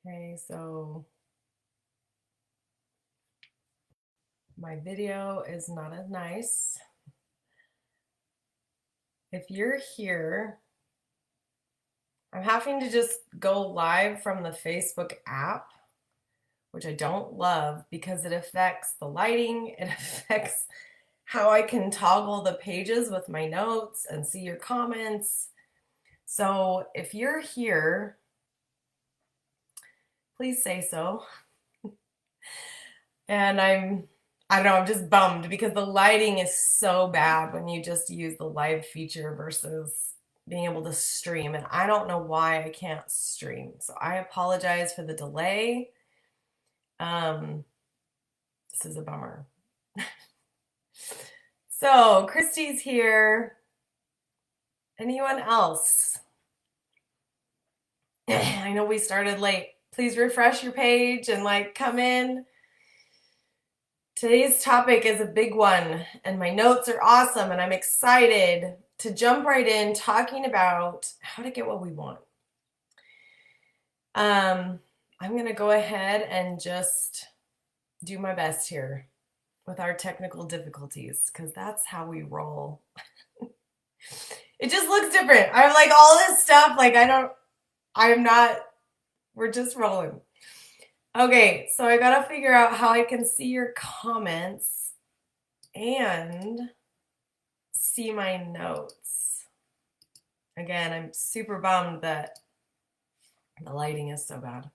Okay, so my video is not as nice. If you're here, I'm having to just go live from the Facebook app, which I don't love because it affects the lighting, it affects how I can toggle the pages with my notes and see your comments. So if you're here, please say so. And I don't know, I'm just bummed because the lighting is so bad when you just use the live feature versus being able to stream. And I don't know why I can't stream. So I apologize for the delay. This is a bummer. So Christy's here. Anyone else? I know we started late. Please refresh your page and come in. Today's topic is a big one, and my notes are awesome, and I'm excited to jump right in talking about how to get what we want. I'm going to go ahead and just do my best here with our technical difficulties because that's how we roll. It just looks different. I'm like all this stuff, we're just rolling. Okay, so I gotta figure out how I can see your comments and see my notes. Again, I'm super bummed that the lighting is so bad.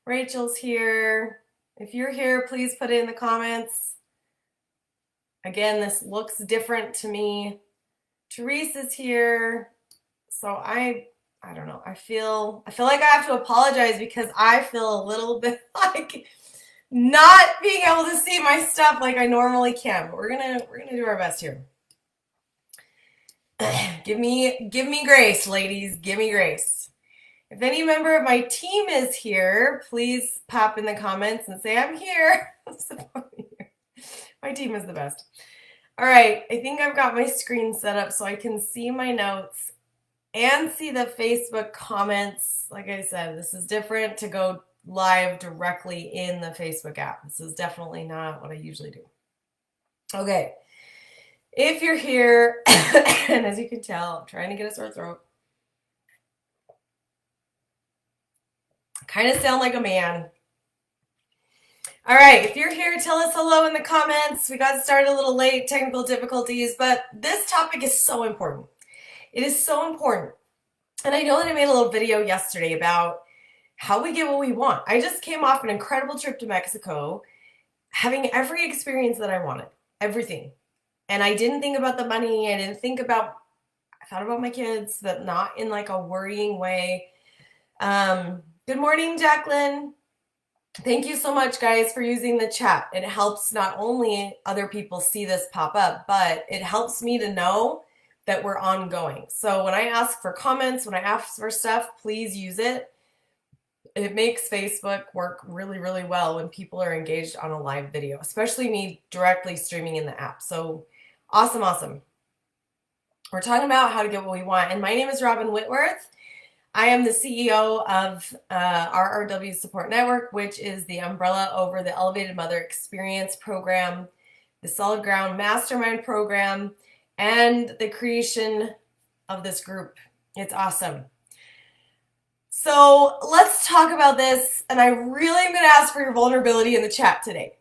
Rachel's here. If you're here, please put it in the comments. Again, this looks different to me. Therese is here. So I don't know. I feel like I have to apologize because I feel a little bit like not being able to see my stuff like I normally can. But we're gonna do our best here. Give me grace, ladies. Give me grace. If any member of my team is here, please pop in the comments and say I'm here. My team is the best. All right, I think I've got my screen set up so I can see my notes and see the Facebook comments. Like I said, this is different to go live directly in the Facebook app. This is definitely not what I usually do. Okay, if you're here, and as you can tell, I'm trying to get a sore throat. I kind of sound like a man. All right, if you're here, tell us hello in the comments. We got started a little late, technical difficulties, but this topic is so important. It is so important. And I know that I made a little video yesterday about how we get what we want. I just came off an incredible trip to Mexico, having every experience that I wanted, everything. And I didn't think about the money. I thought about my kids, but not in like a worrying way. Good morning, Jacqueline. Thank you so much, guys, for using the chat. It helps not only other people see this pop up, but it helps me to know that we're ongoing. So when I ask for comments, when I ask for stuff, please use it. It makes Facebook work really, really well when people are engaged on a live video, especially me directly streaming in the app. So awesome, awesome. We're talking about how to get what we want. And my name is Robin Whitworth. I am the CEO of RRW Support Network, which is the umbrella over the Elevated Mother Experience program, the Solid Ground Mastermind program, and the creation of this group. It's awesome. So let's talk about this, and I really am going to ask for your vulnerability in the chat today,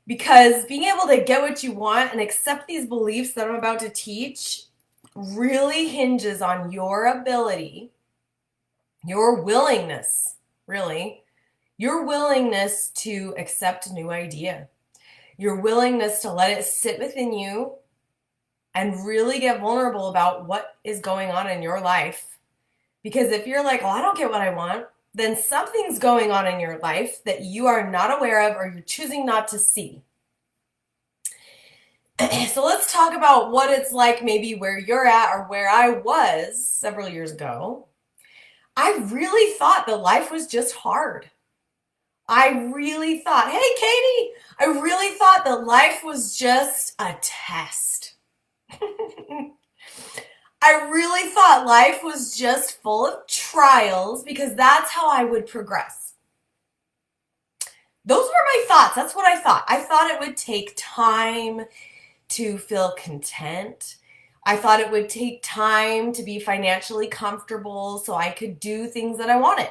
because being able to get what you want and accept these beliefs that I'm about to teach really hinges on your ability, your willingness, really, your willingness to accept a new idea, your willingness to let it sit within you and really get vulnerable about what is going on in your life. Because if you're like, well, I don't get what I want, then something's going on in your life that you are not aware of or you're choosing not to see. So let's talk about what it's like maybe where you're at or where I was several years ago. I really thought that life was just hard. I really thought, hey, Katie, I really thought that life was just a test. I really thought life was just full of trials because that's how I would progress. Those were my thoughts. That's what I thought. I thought it would take time to feel content. I thought it would take time to be financially comfortable so I could do things that I wanted.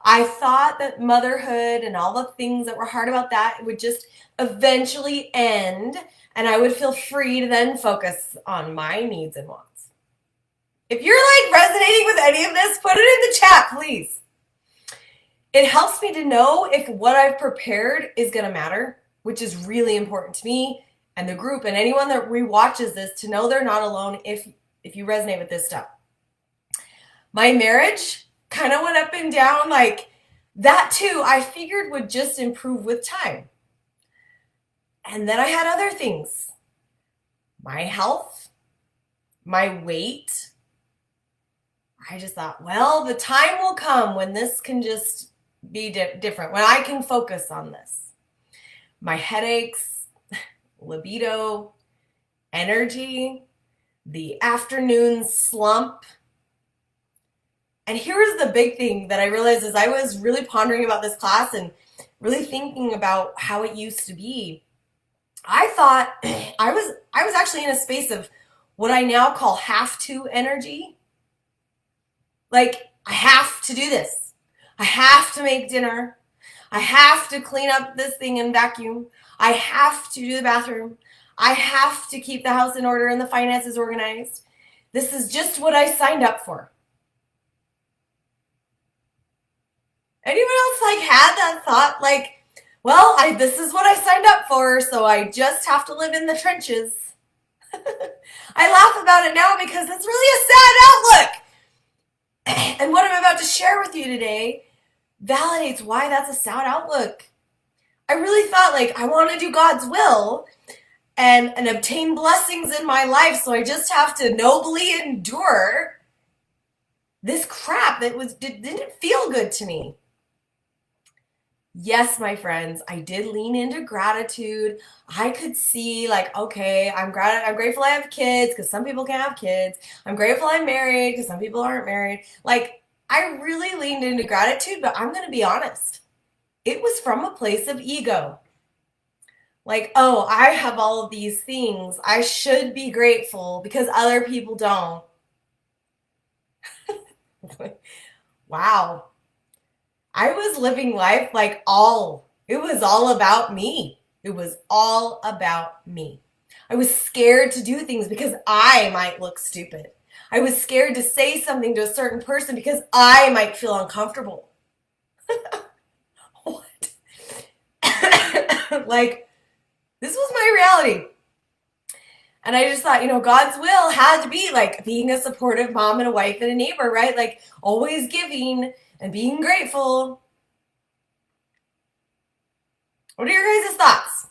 I thought that motherhood and all the things that were hard about that would just eventually end and I would feel free to then focus on my needs and wants. If you're like resonating with any of this, put it in the chat, please. It helps me to know if what I've prepared is going to matter, which is really important to me and the group and anyone that rewatches this to know they're not alone if you resonate with this stuff. My marriage kind of went up and down, like that too, I figured would just improve with time. And then I had other things. My health, my weight. I just thought, well, the time will come when this can just be different, when I can focus on this. My headaches, libido, energy, the afternoon slump. And here's the big thing that I realized as I was really pondering about this class and really thinking about how it used to be. I thought I was actually in a space of what I now call have to energy. Like, I have to do this. I have to make dinner. I have to clean up this thing and vacuum. I have to do the bathroom. I have to keep the house in order and the finances organized. This is just what I signed up for. Anyone else like had that thought? Like, well, this is what I signed up for, so I just have to live in the trenches. I laugh about it now because it's really a sad outlook. And what I'm about to share with you today validates why that's a sad outlook. I really thought, like, I want to do God's will and obtain blessings in my life, so I just have to nobly endure this crap that didn't feel good to me. Yes, my friends, I did lean into gratitude. I could see, like, okay, I'm grateful I have kids because some people can't have kids. I'm grateful I'm married because some people aren't married. Like, I really leaned into gratitude, but I'm going to be honest. It was from a place of ego. Like, oh, I have all of these things. I should be grateful because other people don't. Wow. I was living life like it was all about me. It was all about me. I was scared to do things because I might look stupid. I was scared to say something to a certain person because I might feel uncomfortable. What? Like, this was my reality. And I just thought, God's will had to be like being a supportive mom and a wife and a neighbor, right? Like always giving and being grateful. What are your guys' thoughts?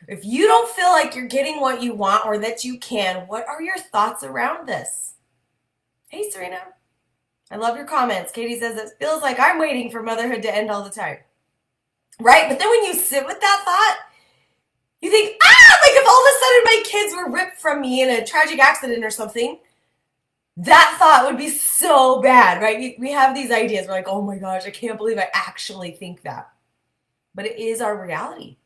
If you don't feel like you're getting what you want or that you can, what are your thoughts around this? Hey, Serena. I love your comments. Katie says it feels like I'm waiting for motherhood to end all the time. Right? But then when you sit with that thought, you think, like if all of a sudden my kids were ripped from me in a tragic accident or something, that thought would be so bad, right? We have these ideas. We're like, oh my gosh, I can't believe I actually think that. But it is our reality.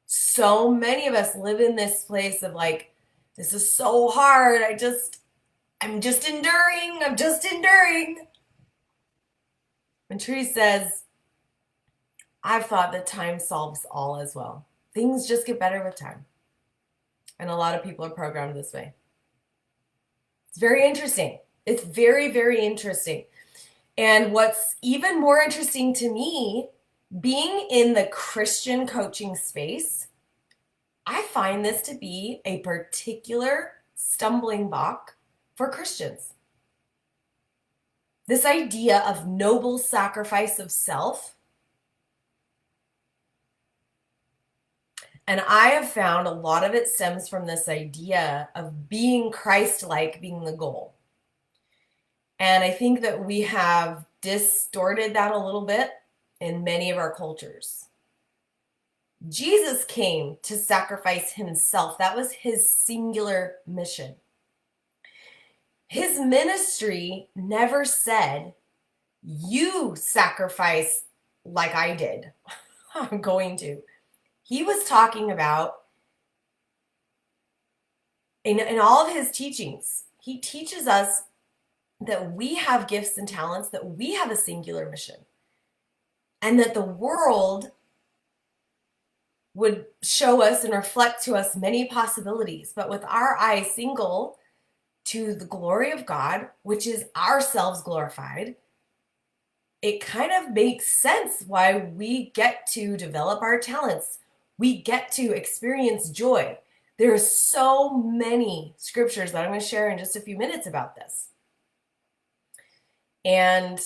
So many of us live in this place of like, this is so hard. I'm just enduring. I'm just enduring. And Therese says, I've thought that time solves all as well. Things just get better with time. And a lot of people are programmed this way. It's very interesting. It's very, very interesting. And what's even more interesting to me, being in the Christian coaching space, I find this to be a particular stumbling block for Christians. This idea of noble sacrifice of self. And I have found a lot of it stems from this idea of being Christ-like being the goal. And I think that we have distorted that a little bit in many of our cultures. Jesus came to sacrifice himself. That was his singular mission. His ministry never said, you sacrifice like I did. I'm going to. He was talking about, in all of his teachings, he teaches us that we have gifts and talents, that we have a singular mission, and that the world would show us and reflect to us many possibilities, but with our eyes single to the glory of God, which is ourselves glorified, it kind of makes sense why we get to develop our talents. We get to experience joy. There are so many scriptures that I'm going to share in just a few minutes about this. And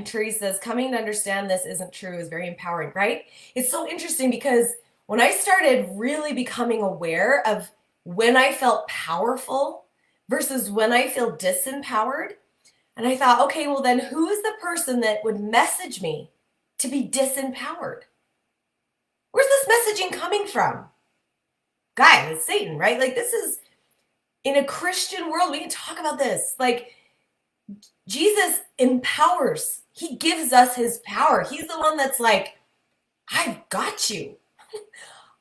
Therese says, coming to understand this isn't true is very empowering, right? It's so interesting because when I started really becoming aware of when I felt powerful versus when I feel disempowered, and I thought, okay, well then who is the person that would message me to be disempowered? Where's this messaging coming from? Guys, it's Satan, right? Like, this is, in a Christian world, we can talk about this. Like, Jesus empowers. He gives us his power. He's the one that's like, I've got you.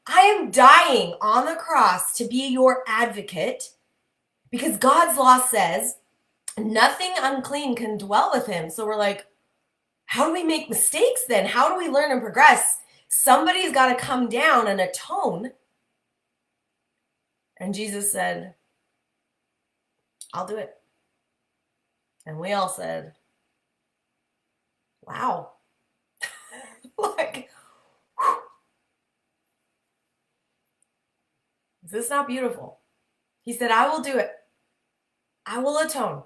I am dying on the cross to be your advocate because God's law says nothing unclean can dwell with him. So we're like, how do we make mistakes then? How do we learn and progress? Somebody's got to come down and atone. And Jesus said, I'll do it. And we all said, wow. Like, whew. Is this not beautiful? He said, I will do it. I will atone.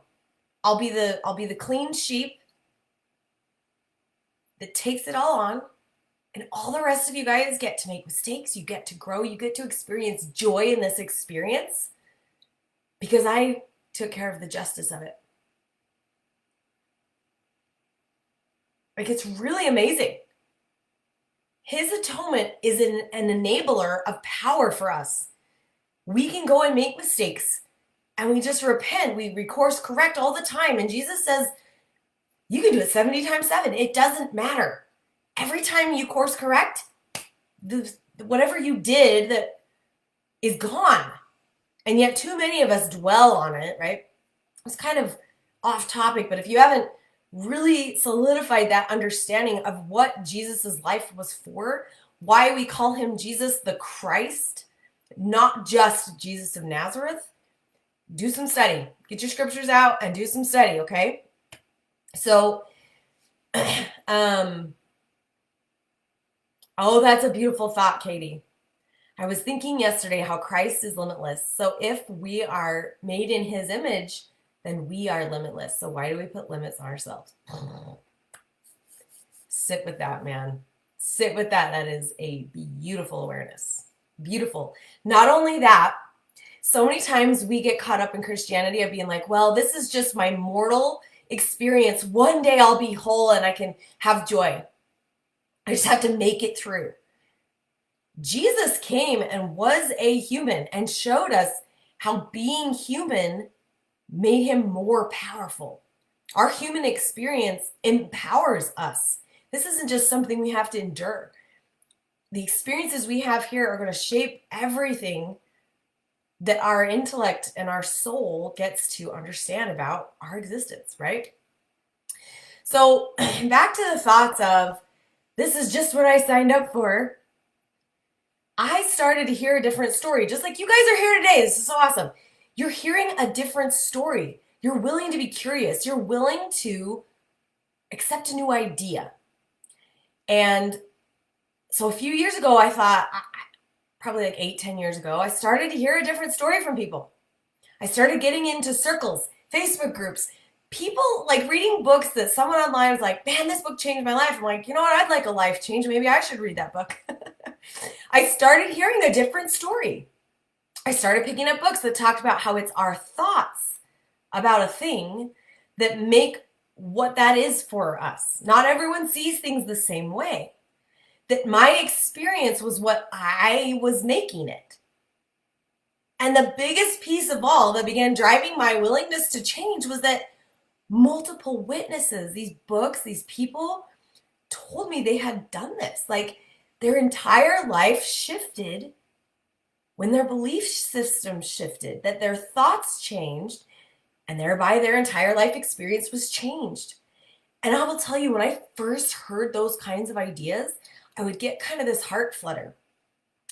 I'll be the clean sheep that takes it all on. And all the rest of you guys get to make mistakes. You get to grow. You get to experience joy in this experience because I took care of the justice of it. Like, it's really amazing. His atonement is an enabler of power for us. We can go and make mistakes and we just repent. We course correct all the time. And Jesus says, you can do it 70 times 7. It doesn't matter. Every time you course correct, whatever you did that is gone. And yet too many of us dwell on it, right? It's kind of off topic, but if you haven't really solidified that understanding of what Jesus's life was for, why we call him Jesus the Christ, not just Jesus of Nazareth, do some study. Get your scriptures out and do some study, okay? So, oh, that's a beautiful thought, Katie. I was thinking yesterday how Christ is limitless. So if we are made in his image, then we are limitless. So why do we put limits on ourselves? Sit with that, man. Sit with that. That is a beautiful awareness. Beautiful. Not only that, so many times we get caught up in Christianity of being like, well, this is just my mortal experience. One day I'll be whole and I can have joy. I just have to make it through. Jesus came and was a human and showed us how being human made him more powerful. Our human experience empowers us. This isn't just something we have to endure. The experiences we have here are going to shape everything that our intellect and our soul gets to understand about our existence, right? So back to the thoughts of, this is just what I signed up for. I started to hear a different story, just like you guys are here today. This is so awesome. You're hearing a different story. You're willing to be curious. You're willing to accept a new idea. And so a few years ago, I thought, probably like 8-10 years ago, I started to hear a different story from people. I started getting into circles, Facebook groups, people like reading books that someone online was like, man, this book changed my life. I'm like, you know what? I'd like a life change. Maybe I should read that book. I started hearing a different story. I started picking up books that talked about how it's our thoughts about a thing that make what that is for us. Not everyone sees things the same way. That my experience was what I was making it. And the biggest piece of all that began driving my willingness to change was that multiple witnesses, these books, these people told me they had done this. Like their entire life shifted when their belief system shifted, that their thoughts changed, and thereby their entire life experience was changed. And I will tell you, when I first heard those kinds of ideas, I would get kind of this heart flutter.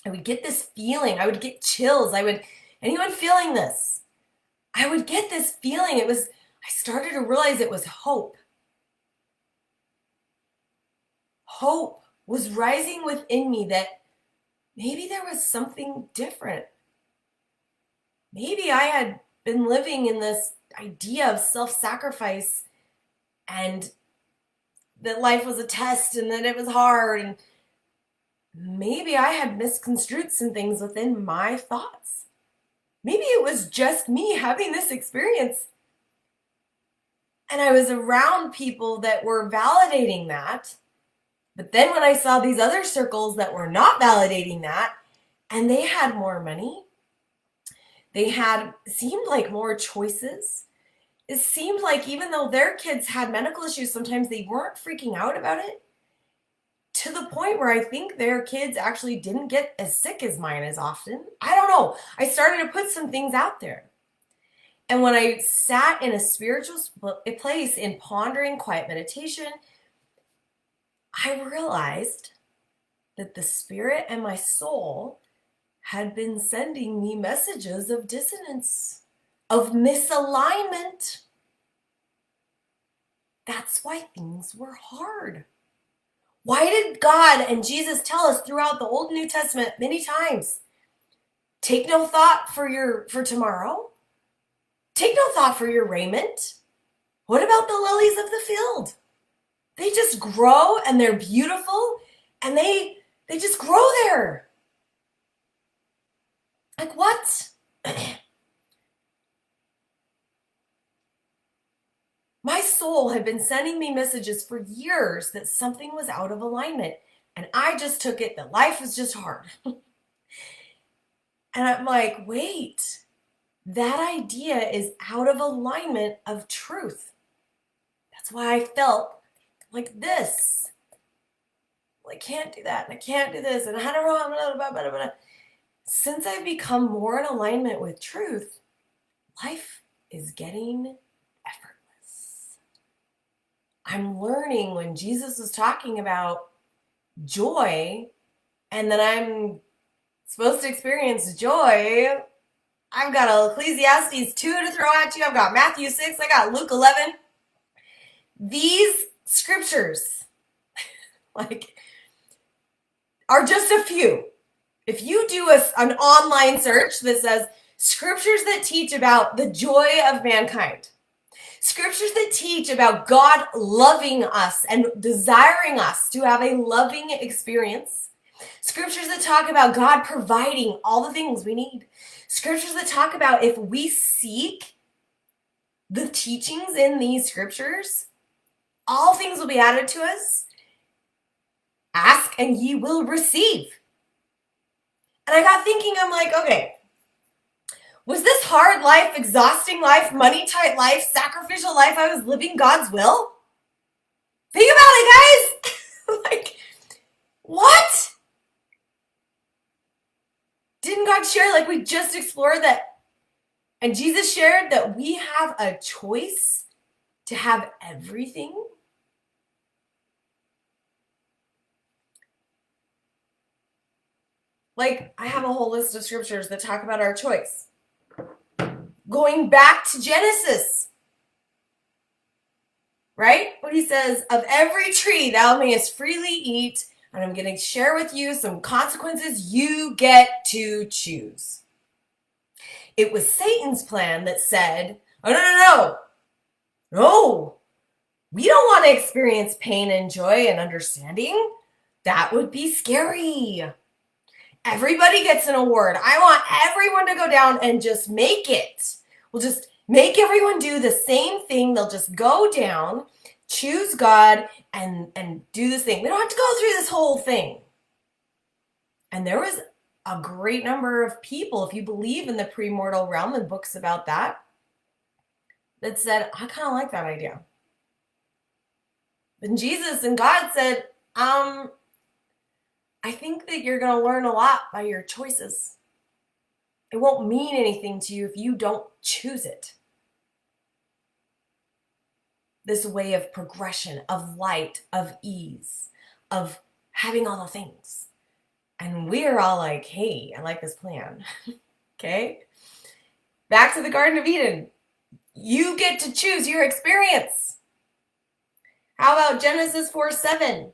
I would get this feeling. I would get chills. Anyone feeling this? I would get this feeling. I started to realize it was hope. Hope was rising within me that maybe there was something different. Maybe I had been living in this idea of self-sacrifice and that life was a test and that it was hard, and maybe I had misconstrued some things within my thoughts. Maybe it was just me having this experience. And I was around people that were validating that. But then when I saw these other circles that were not validating that, and they had more money, seemed like more choices. It seemed like even though their kids had medical issues, sometimes they weren't freaking out about it, to the point where I think their kids actually didn't get as sick as mine as often. I don't know. I started to put some things out there. And when I sat in a spiritual place in pondering quiet meditation, I realized that the spirit and my soul had been sending me messages of dissonance, of misalignment. That's why things were hard. Why did God and Jesus tell us throughout the Old and New Testament many times, take no thought for tomorrow? Take no thought for your raiment. What about the lilies of the field? They just grow and they're beautiful and they just grow there. Like what? My soul had been sending me messages for years that something was out of alignment. And I just took it that life was just hard. And I'm like, wait, that idea is out of alignment of truth. That's why I felt like this. Well, I can't do that, and I can't do this, and I don't know, blah, blah, blah, blah. Since I've become more in alignment with truth, life is getting effortless. I'm learning when Jesus was talking about joy and that I'm supposed to experience joy. I've got Ecclesiastes 2 to throw at you. I've got Matthew 6. I got Luke 11. These scriptures, are just a few. If you do an online search that says scriptures that teach about the joy of mankind, scriptures that teach about God loving us and desiring us to have a loving experience, scriptures that talk about God providing all the things we need, scriptures that talk about if we seek the teachings in these scriptures, all things will be added to us. Ask and ye will receive. And I got thinking, I'm like, okay, was this hard life, exhausting life, money tight life, sacrificial life I was living God's will? Think about it, guys. What? Didn't God share, we just explored that? And Jesus shared that we have a choice to have everything. I have a whole list of scriptures that talk about our choice. Going back to Genesis, right? When he says, of every tree thou mayest freely eat, and I'm going to share with you some consequences you get to choose. It was Satan's plan that said, oh, no, we don't want to experience pain and joy and understanding. That would be scary. Everybody gets an award. I want everyone to go down and just make it. We'll just make everyone do the same thing. They'll just go down, choose God, and do this thing. They don't have to go through this whole thing. And there was a great number of people, if you believe in the premortal realm and books about that said, I kind of like that idea. And Jesus and God said, I think that you're going to learn a lot by your choices. It won't mean anything to you if you don't choose it. This way of progression, of light, of ease, of having all the things. And we're all like, hey, I like this plan. Okay? Back to the Garden of Eden. You get to choose your experience. How about Genesis 4:7?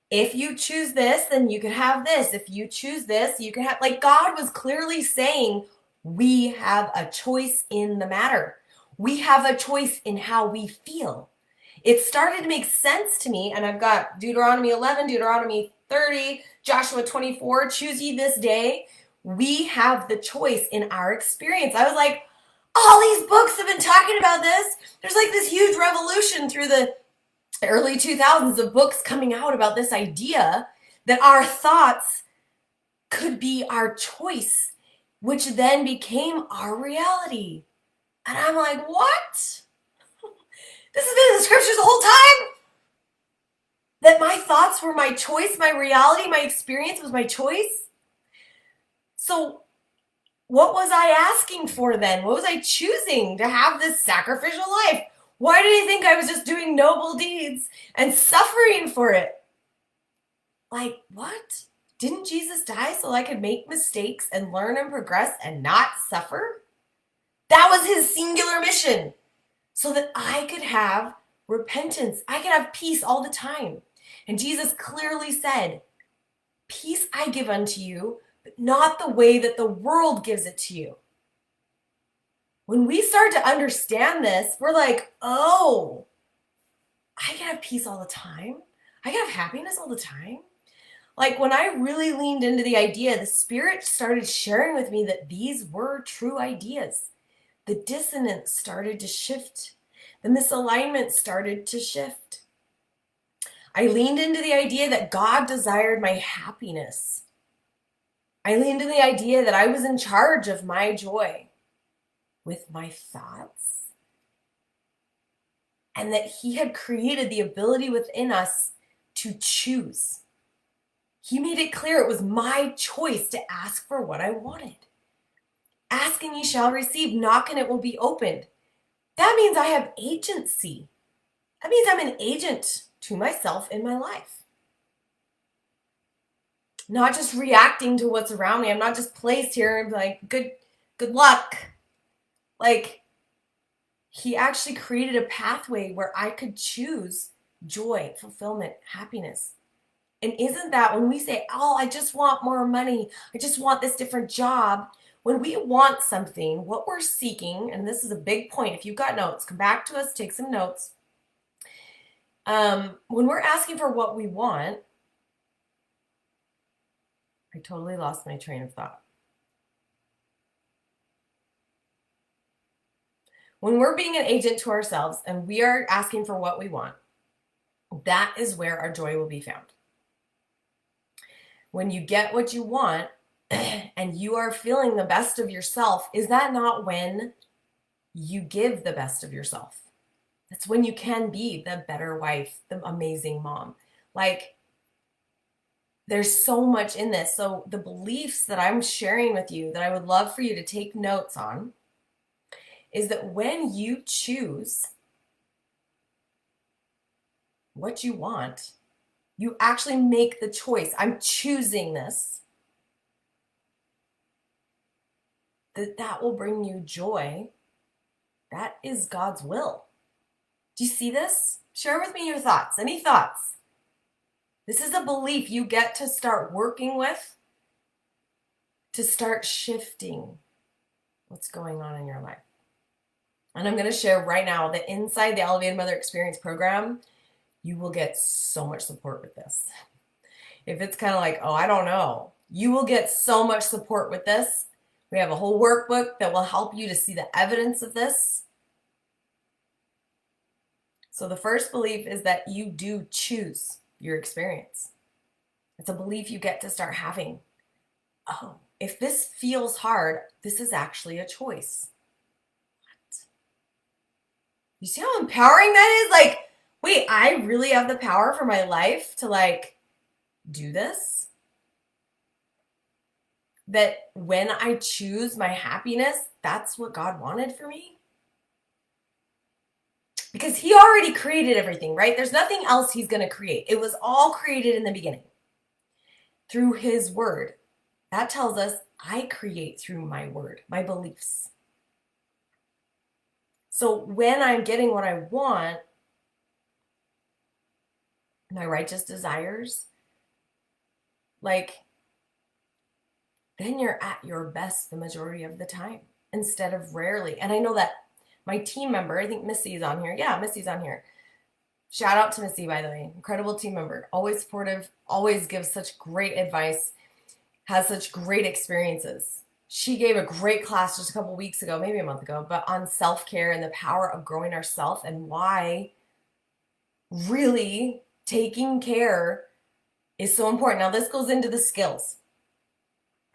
If you choose this, then you can have this. If you choose this, you can have, like, God was clearly saying we have a choice in the matter. We have a choice in how we feel. It started to make sense to me, and I've got Deuteronomy 11, Deuteronomy 30, Joshua 24, choose ye this day. We have the choice in our experience. I was like, all these books have been talking about this. There's like this huge revolution through the early 2000s of books coming out about this idea that our thoughts could be our choice, which then became our reality. And I'm like, what? This has been in the scriptures the whole time? That my thoughts were my choice, my reality, my experience was my choice? So what was I asking for then? What was I choosing to have this sacrificial life? Why did I think I was just doing noble deeds and suffering for it? Like, what? Didn't Jesus die so I could make mistakes and learn and progress and not suffer? That was his singular mission, so that I could have repentance. I could have peace all the time. And Jesus clearly said, peace I give unto you, but not the way that the world gives it to you. When we start to understand this, we're like, oh, I can have peace all the time. I can have happiness all the time. Like, when I really leaned into the idea, the Spirit started sharing with me that these were true ideas. The dissonance started to shift. The misalignment started to shift. I leaned into the idea that God desired my happiness. I leaned into the idea that I was in charge of my joy with my thoughts, and that he had created the ability within us to choose. He made it clear it was my choice to ask for what I wanted. Ask and ye shall receive, knock and it will be opened. That means I have agency. That means I'm an agent to myself in my life. Not just reacting to what's around me. I'm not just placed here and like, good luck. Like, he actually created a pathway where I could choose joy, fulfillment, happiness. And isn't that when we say, oh, I just want more money, I just want this different job, when we want something, what we're seeking, and this is a big point, if you've got notes, come back to us, take some notes. When we're asking for what we want, I totally lost my train of thought. When we're being an agent to ourselves and we are asking for what we want, that is where our joy will be found. When you get what you want and you are feeling the best of yourself, is that not when you give the best of yourself? That's when you can be the better wife, the amazing mom. Like, there's so much in this. So the beliefs that I'm sharing with you that I would love for you to take notes on is that when you choose what you want, you actually make the choice. I'm choosing this. That will bring you joy. That is God's will. Do you see this? Share with me your thoughts. Any thoughts? This is a belief you get to start working with to start shifting what's going on in your life. And I'm going to share right now that inside the Elevated Mother Experience program, you will get so much support with this. If it's kind of like, oh, I don't know, you will get so much support with this. We have a whole workbook that will help you to see the evidence of this. So the first belief is that you do choose your experience. It's a belief you get to start having. Oh, if this feels hard, this is actually a choice. What? You see how empowering that is? Like, wait, I really have the power for my life to like do this. That when I choose my happiness, that's what God wanted for me. Because he already created everything, right? There's nothing else he's going to create. It was all created in the beginning through his word. That tells us I create through my word, my beliefs. So when I'm getting what I want, my righteous desires, like, then you're at your best the majority of the time instead of rarely. And I know that my team member, I think Missy's on here. Yeah, Missy's on here. Shout out to Missy, by the way. Incredible team member. Always supportive, always gives such great advice, has such great experiences. She gave a great class just a couple weeks ago, maybe a month ago, but on self-care and the power of growing ourselves and why really taking care is so important. Now, this goes into the skills.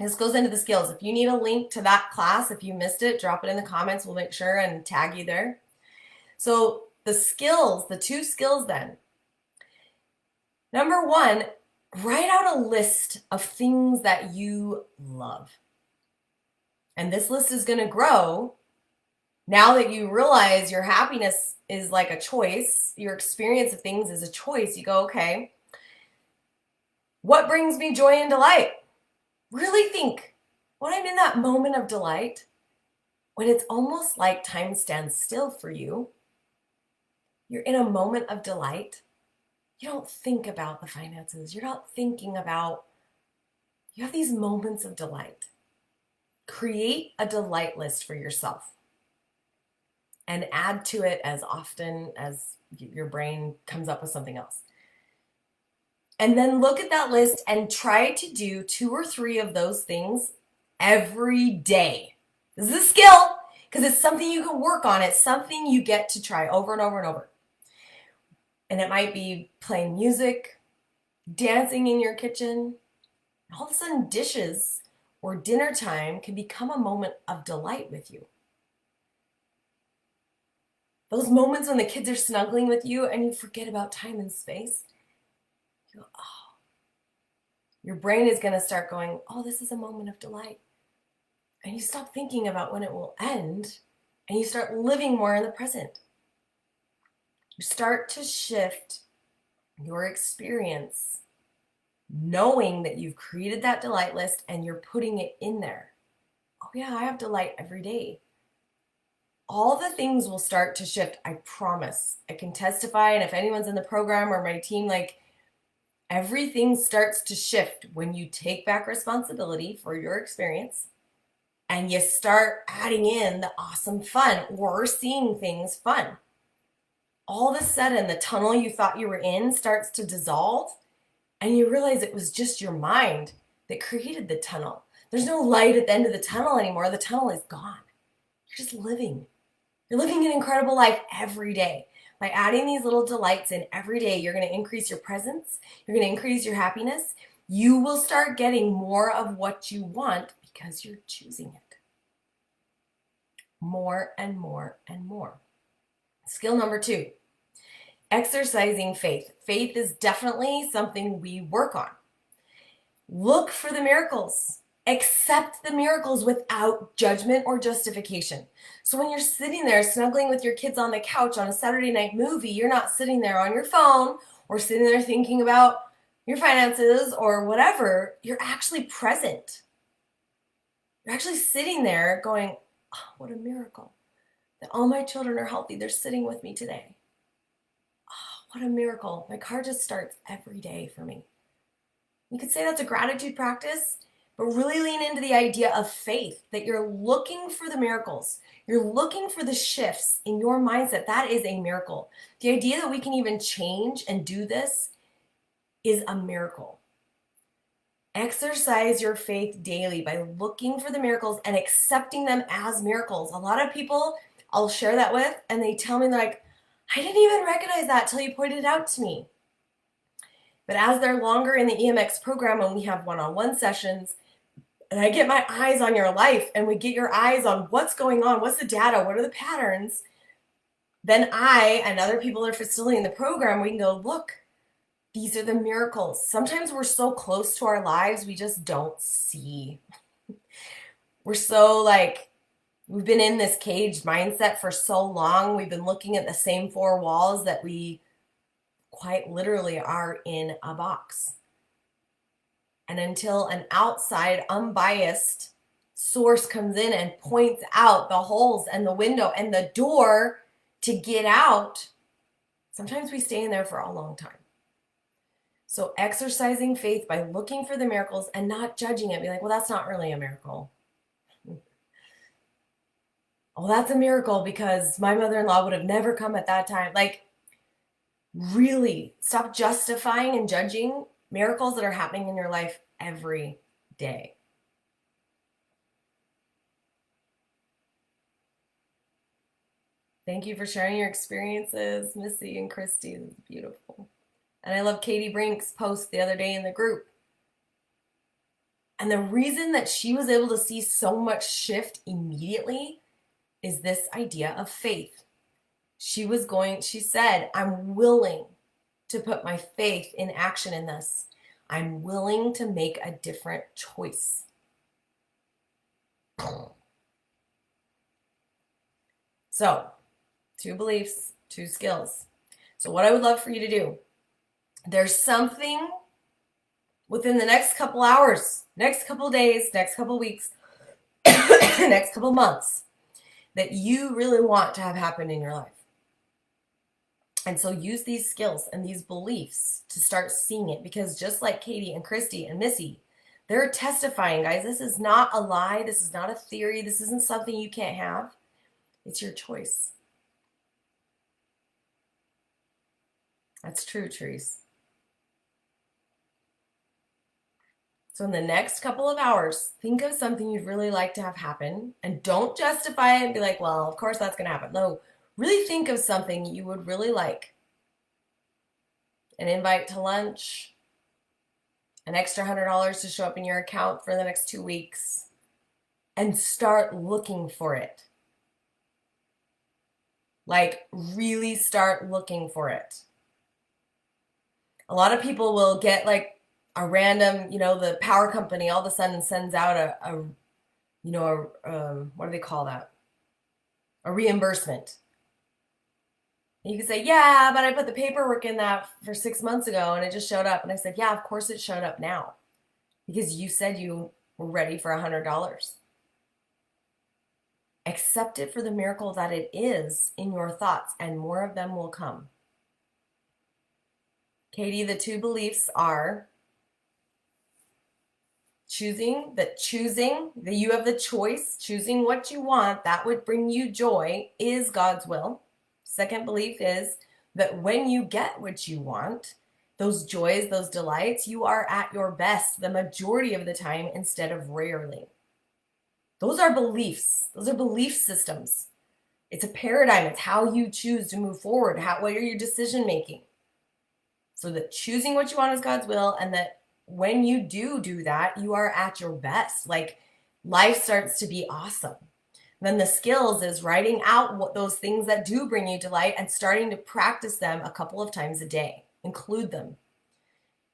This goes into the skills. If you need a link to that class, if you missed it, drop it in the comments. We'll make sure and tag you there. So the skills, the 2 skills then. Number 1, write out a list of things that you love. And this list is going to grow now that you realize your happiness is like a choice. Your experience of things is a choice. You go, okay, what brings me joy and delight? Really think, when I'm in that moment of delight, when it's almost like time stands still for you, you're in a moment of delight, you don't think about the finances. You're not thinking about, you have these moments of delight. Create a delight list for yourself and add to it as often as your brain comes up with something else. And then look at that list and try to do 2 or 3 of those things every day. This is a skill because it's something you can work on. It's something you get to try over and over and over. And it might be playing music, dancing in your kitchen. All of a sudden, dishes or dinner time can become a moment of delight with you. Those moments when the kids are snuggling with you and you forget about time and space. You go, oh. Your brain is going to start going, oh, this is a moment of delight. And you stop thinking about when it will end and you start living more in the present. You start to shift your experience knowing that you've created that delight list and you're putting it in there. Oh yeah, I have delight every day. All the things will start to shift, I promise. I can testify, and if anyone's in the program or my team, like, everything starts to shift when you take back responsibility for your experience and you start adding in the awesome fun or seeing things fun. All of a sudden, the tunnel you thought you were in starts to dissolve and you realize it was just your mind that created the tunnel. There's no light at the end of the tunnel anymore. The tunnel is gone. You're just living. You're living an incredible life every day. By adding these little delights in every day, you're going to increase your presence. You're going to increase your happiness. You will start getting more of what you want because you're choosing it. More and more and more. Skill number 2, exercising faith. Faith is definitely something we work on. Look for the miracles. Accept the miracles without judgment or justification. So when you're sitting there snuggling with your kids on the couch on a Saturday night movie, you're not sitting there on your phone or sitting there thinking about your finances or whatever. You're actually present. You're actually sitting there going, oh, what a miracle that all my children are healthy. They're sitting with me today. Oh, what a miracle. My car just starts every day for me. You could say that's a gratitude practice, but really lean into the idea of faith, that you're looking for the miracles. You're looking for the shifts in your mindset. That is a miracle. The idea that we can even change and do this is a miracle. Exercise your faith daily by looking for the miracles and accepting them as miracles. A lot of people I'll share that with, and they tell me, like, I didn't even recognize that till you pointed it out to me. But as they're longer in the EMX program and we have one-on-one sessions, and I get my eyes on your life and we get your eyes on what's going on, what's the data, what are the patterns, then I and other people that are facilitating the program, we can go, look, these are the miracles. Sometimes we're so close to our lives, we just don't see. We're so like, we've been in this caged mindset for so long. We've been looking at the same four walls that we quite literally are in a box. And until an outside, unbiased source comes in and points out the holes and the window and the door to get out, sometimes we stay in there for a long time. So exercising faith by looking for the miracles and not judging it. Be like, well, that's not really a miracle. Oh, that's a miracle because my mother-in-law would have never come at that time. Like, really stop justifying and judging miracles that are happening in your life every day. Thank you for sharing your experiences, Missy and Christy. It's beautiful. And I love Katie Brink's post the other day in the group. And the reason that she was able to see so much shift immediately is this idea of faith. She said, I'm willing to put my faith in action in this. I'm willing to make a different choice. So, 2 beliefs, 2 skills. So what I would love for you to do, there's something within the next couple hours, next couple days, next couple weeks, next couple months that you really want to have happen in your life. And so use these skills and these beliefs to start seeing it, because just like Katie and Christy and Missy, they're testifying, guys. This is not a lie. This is not a theory. This isn't something you can't have. It's your choice. That's true, Therese. So in the next couple of hours, think of something you'd really like to have happen, and don't justify it and be like, well, of course that's going to happen. No, really think of something you would really like. An invite to lunch, an extra $100 to show up in your account for the next 2 weeks, and start looking for it. Like, really start looking for it. A lot of people will get like a random, the power company all of a sudden sends out what do they call that? A reimbursement. And you can say, yeah, but I put the paperwork in that for 6 months ago and it just showed up. And I said, yeah, of course it showed up now because you said you were ready for $100. Accept it for the miracle that it is in your thoughts, and more of them will come. Katie, the 2 beliefs are choosing that you have the choice, choosing what you want, that would bring you joy, is God's will. Second belief is that when you get what you want, those joys, those delights, you are at your best the majority of the time instead of rarely. Those are beliefs. Those are belief systems. It's a paradigm. It's how you choose to move forward. What are your decision making? So that choosing what you want is God's will, and that when you do that, you are at your best. Like, life starts to be awesome. Then the skills is writing out what those things that do bring you delight and starting to practice them a couple of times a day. Include them.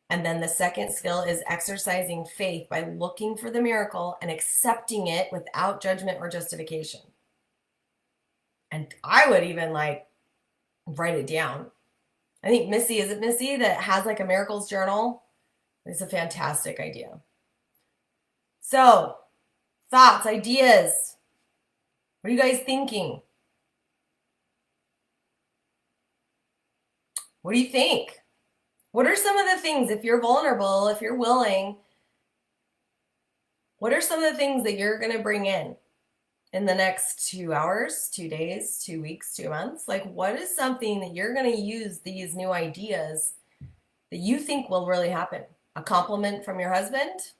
And then the second skill is exercising faith by looking for the miracle and accepting it without judgment or justification. And I would even write it down. I think Missy that has a miracles journal? It's a fantastic idea. So, thoughts, ideas. What are you guys thinking? What do you think? What are some of the things, if you're vulnerable, if you're willing, what are some of the things that you're going to bring in the next 2 hours, 2 days, 2 weeks, 2 months? What is something that you're going to use these new ideas that you think will really happen? A compliment from your husband?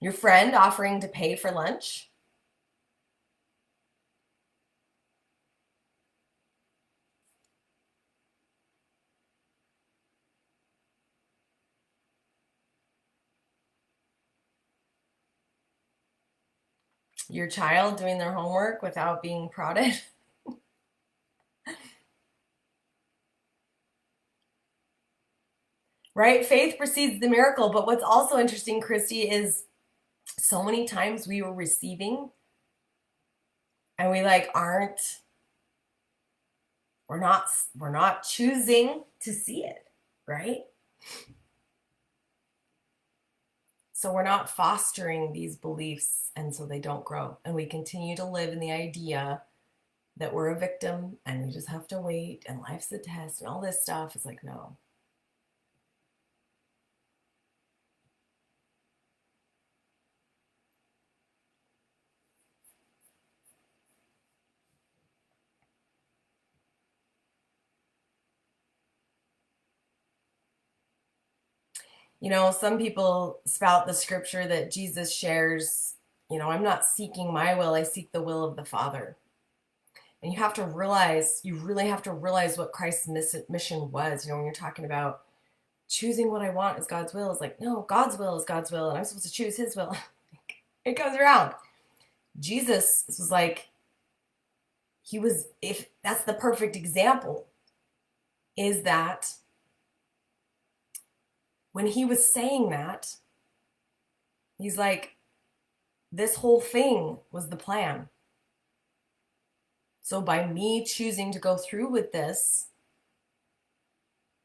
Your friend offering to pay for lunch? Your child doing their homework without being prodded. Right? Faith precedes the miracle. But what's also interesting, Christy, is so many times we were receiving and we like aren't, we're not choosing to see it, right? So we're not fostering these beliefs, and so they don't grow. And we continue to live in the idea that we're a victim and we just have to wait and life's a test and all this stuff. It's like, no. You know, some people spout the scripture that Jesus shares, you know, I'm not seeking my will, I seek the will of the Father. And you have to realize, you really have to realize what Christ's mission was. You know, when you're talking about choosing what I want is God's will, it's like, no, God's will is God's will, and I'm supposed to choose his will. It goes around. Jesus was like, he was, if that's the perfect example, is that when he was saying that, he's like, this whole thing was the plan. So by me choosing to go through with this,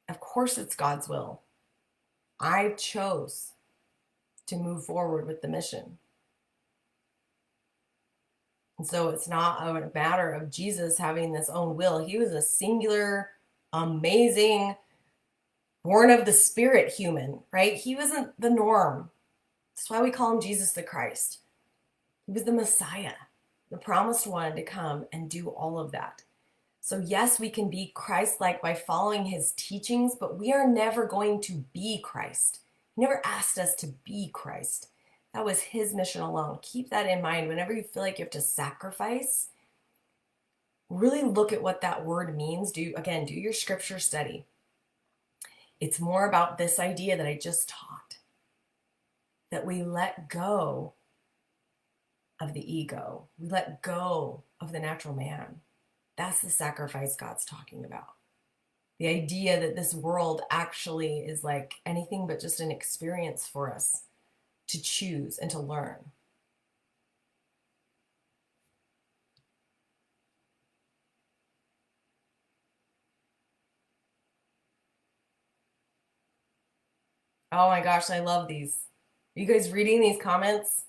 of course it's God's will. I chose to move forward with the mission. And so it's not a matter of Jesus having this own will. He was a singular, amazing, born of the Spirit human, right? He wasn't the norm. That's why we call him Jesus the Christ. He was the Messiah, the promised one to come and do all of that. So yes, we can be Christ-like by following his teachings, but we are never going to be Christ. He never asked us to be Christ. That was his mission alone. Keep that in mind. Whenever you feel like you have to sacrifice, really look at what that word means. Do your scripture study. It's more about this idea that I just taught, that we let go of the ego. We let go of the natural man. That's the sacrifice God's talking about. The idea that this world actually is like anything but just an experience for us to choose and to learn. Oh my gosh, I love these. Are you guys reading these comments?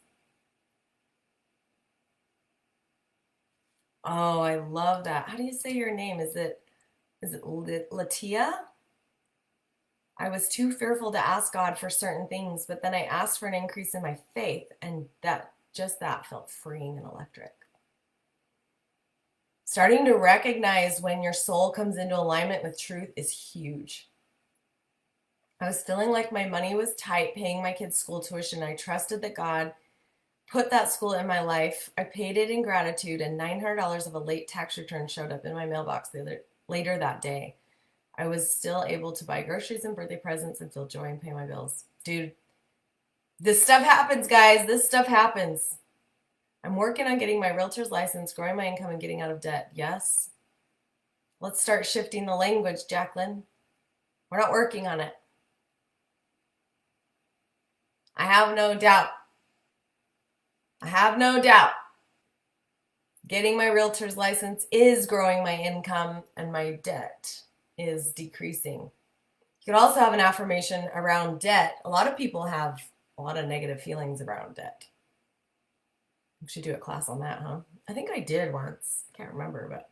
Oh, I love that. How do you say your name? Is it Latia? I was too fearful to ask God for certain things, but then I asked for an increase in my faith, and that felt freeing and electric. Starting to recognize when your soul comes into alignment with truth is huge. I was feeling like my money was tight paying my kids' school tuition. I trusted that God put that school in my life. I paid it in gratitude, and $900 of a late tax return showed up in my mailbox later that day. I was still able to buy groceries and birthday presents and feel joy and pay my bills. Dude, this stuff happens, guys. This stuff happens. I'm working on getting my realtor's license, growing my income, and getting out of debt. Yes. Let's start shifting the language, Jacqueline. We're not working on it. I have no doubt. I have no doubt. Getting my realtor's license is growing my income and my debt is decreasing. You could also have an affirmation around debt. A lot of people have a lot of negative feelings around debt. We should do a class on that, huh? I think I did once. I can't remember, but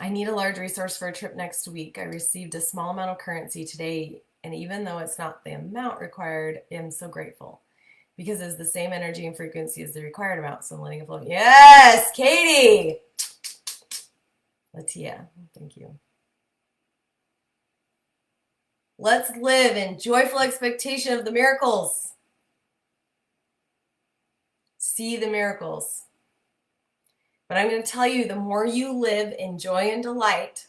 I need a large resource for a trip next week. I received a small amount of currency today, and even though it's not the amount required, I'm so grateful because it's the same energy and frequency as the required amount, so I'm letting it flow. Yes, Katie! Latia, thank you. Let's live in joyful expectation of the miracles. See the miracles. But I'm going to tell you, the more you live in joy and delight,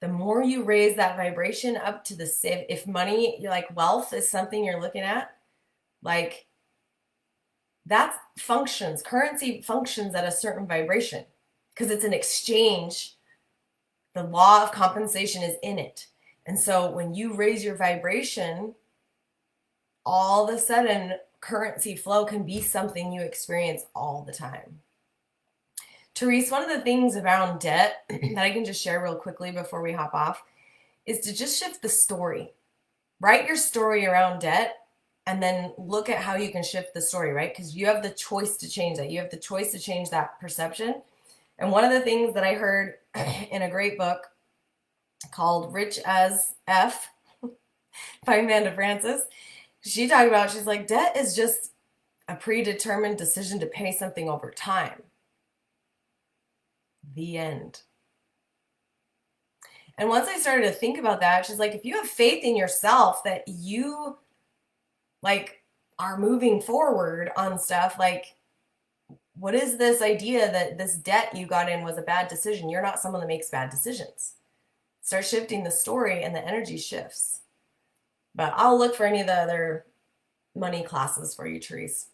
the more you raise that vibration up to the if money, like wealth is something you're looking at, like that functions, currency functions at a certain vibration because it's an exchange. The law of compensation is in it. And so when you raise your vibration, all of a sudden currency flow can be something you experience all the time. Therese, one of the things around debt that I can just share real quickly before we hop off is to just shift the story. Write your story around debt and then look at how you can shift the story, right? Because you have the choice to change that. You have the choice to change that perception. And one of the things that I heard in a great book called Rich as F by Amanda Frances, she talked about, she's like, debt is just a predetermined decision to pay something over time. The end. And once I started to think about that, she's like, if you have faith in yourself that you like are moving forward on stuff, like what is this idea that this debt you got in was a bad decision? You're not someone that makes bad decisions. Start shifting the story and the energy shifts. But I'll look for any of the other money classes for you, Therese.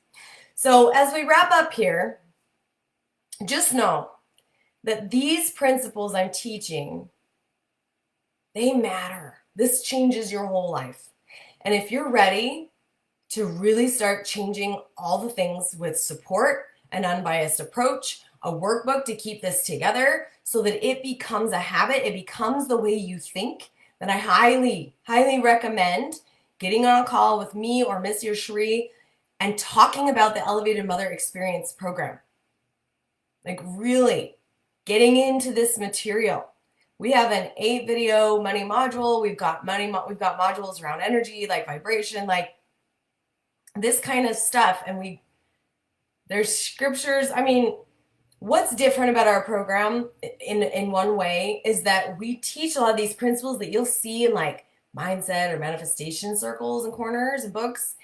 So as we wrap up here, just know that these principles I'm teaching, they matter. This changes your whole life. And if you're ready to really start changing all the things with support, an unbiased approach, a workbook to keep this together so that it becomes a habit, it becomes the way you think, then I highly, highly recommend getting on a call with me or Miss Cherie and talking about the Elevated Mother Experience program. Like really getting into this material. We have an 8-video money module. We've got modules around energy, like vibration, like this kind of stuff. And there's scriptures. I mean, what's different about our program in one way is that we teach a lot of these principles that you'll see in like mindset or manifestation circles and corners and books.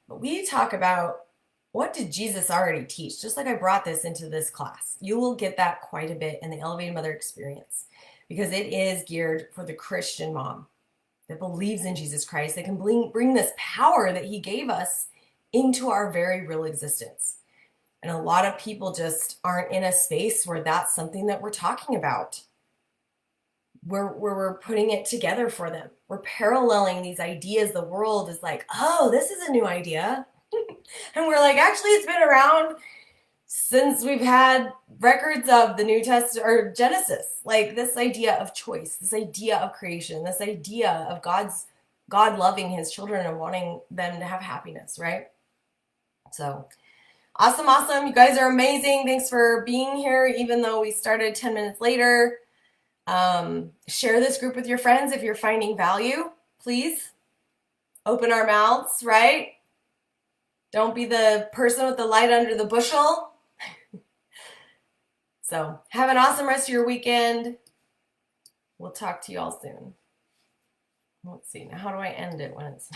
But we talk about what did Jesus already teach? Just like I brought this into this class. You will get that quite a bit in the Elevated Mother Experience because it is geared for the Christian mom that believes in Jesus Christ, that can bring this power that he gave us into our very real existence. And a lot of people just aren't in a space where that's something that we're talking about. Where we're putting it together for them. We're paralleling these ideas. The world is like, oh, this is a new idea. And we're like, actually, it's been around since we've had records of the New Testament or Genesis. Like this idea of choice, this idea of creation, this idea of God loving his children and wanting them to have happiness, right? So awesome. You guys are amazing. Thanks for being here, even though we started 10 minutes later. Share this group with your friends if you're finding value, please. Open our mouths, right? Don't be the person with the light under the bushel. So have an awesome rest of your weekend. We'll talk to you all soon. Let's see, now how do I end it when it's